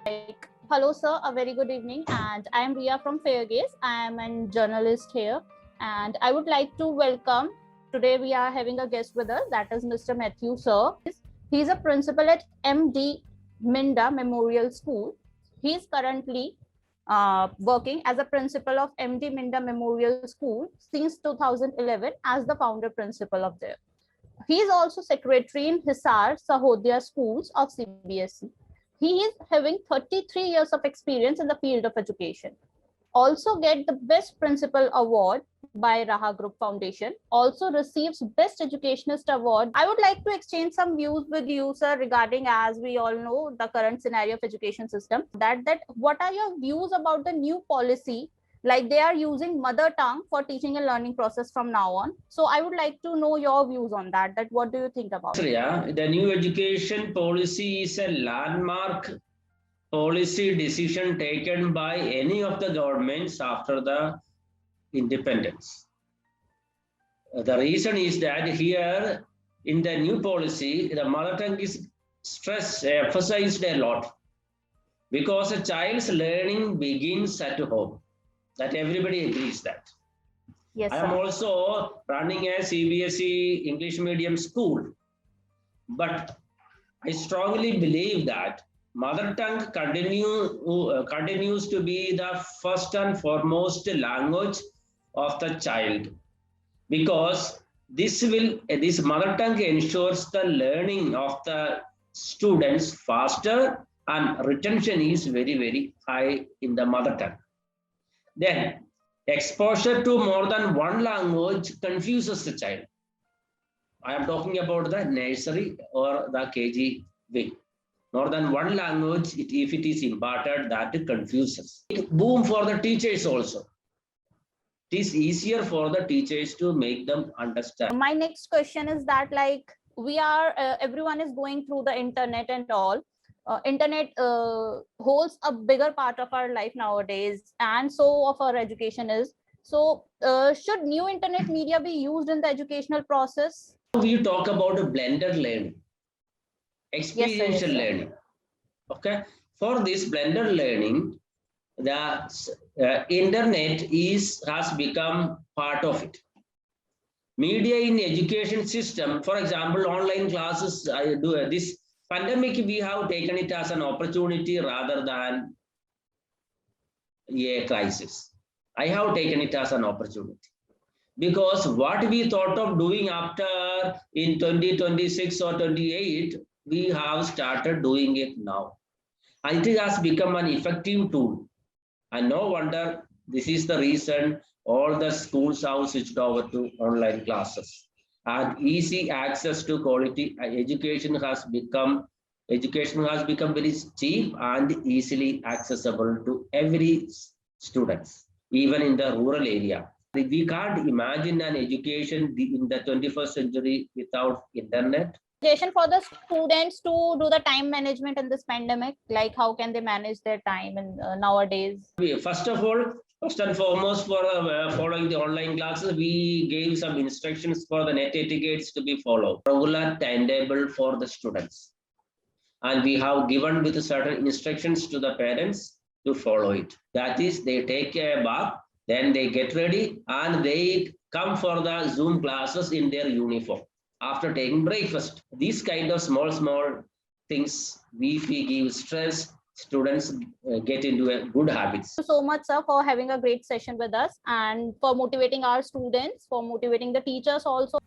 Hello, sir. A very good evening. And I am Ria from Fairgaze. I am a journalist here. And I would like to welcome, today we are having a guest with us, that is Mr. Matthew, sir. He's a principal at MD Minda Memorial School. He is currently working as a principal of MD Minda Memorial School since 2011 as the founder principal of there. He is also secretary in Hisar Sahodaya Schools of CBSE. He is having 33 years of experience in the field of education. Also get the Best Principal Award by Raha Group Foundation. Also receives Best Educationist Award. I would like to exchange some views with you, sir, regarding, as we all know, the current scenario of education system. That what are your views about the new policy? Like they are using mother tongue for teaching and learning process from now on. So I would like to know your views on that. That what do you think about it? Yeah, the new education policy is a landmark policy decision taken by any of the governments after the independence. The reason is that here in the new policy, the mother tongue is emphasized a lot because a child's learning begins at home. That everybody agrees that. Yes, I am also running a CBSE English medium school, but I strongly believe that mother tongue continues to be the first and foremost language of the child, because this mother tongue ensures the learning of the students faster, and retention is very, very high in the mother tongue. Then exposure to more than one language confuses the child. I am talking about the nursery or the KG wing. More than one language, if it is imparted, that confuses. Boom for the teachers also. It is easier for the teachers to make them understand. My next question is that, like, we are everyone is going through the internet and all. Internet holds a bigger part of our life nowadays, and so of our education is. So should new internet media be used in the educational process? We talk about a blended learning, experiential learning. Okay, for this blended learning, the internet has become part of it. Media in education system, for example, online classes. I do this pandemic, we have taken it as an opportunity rather than a crisis. I have taken it as an opportunity, because what we thought of doing after in 2026 or 28, we have started doing it now. And it has become an effective tool. And no wonder this is the reason all the schools have switched over to online classes. And easy access to quality education has become very cheap and easily accessible to every student, even in the rural area. We can't imagine an education in the 21st century without internet. For the students to do the time management in this pandemic, like how can they manage their time in nowadays? First and foremost, for following the online classes, we gave some instructions for the net etiquettes to be followed. Regular timetable for the students. And we have given with certain instructions to the parents to follow it. That is, they take a bath, then they get ready and they come for the Zoom classes in their uniform after taking breakfast. These kind of small things, if we give stress, students get into a good habits. Thank you so much, sir, for having a great session with us and for motivating our students, for motivating the teachers also.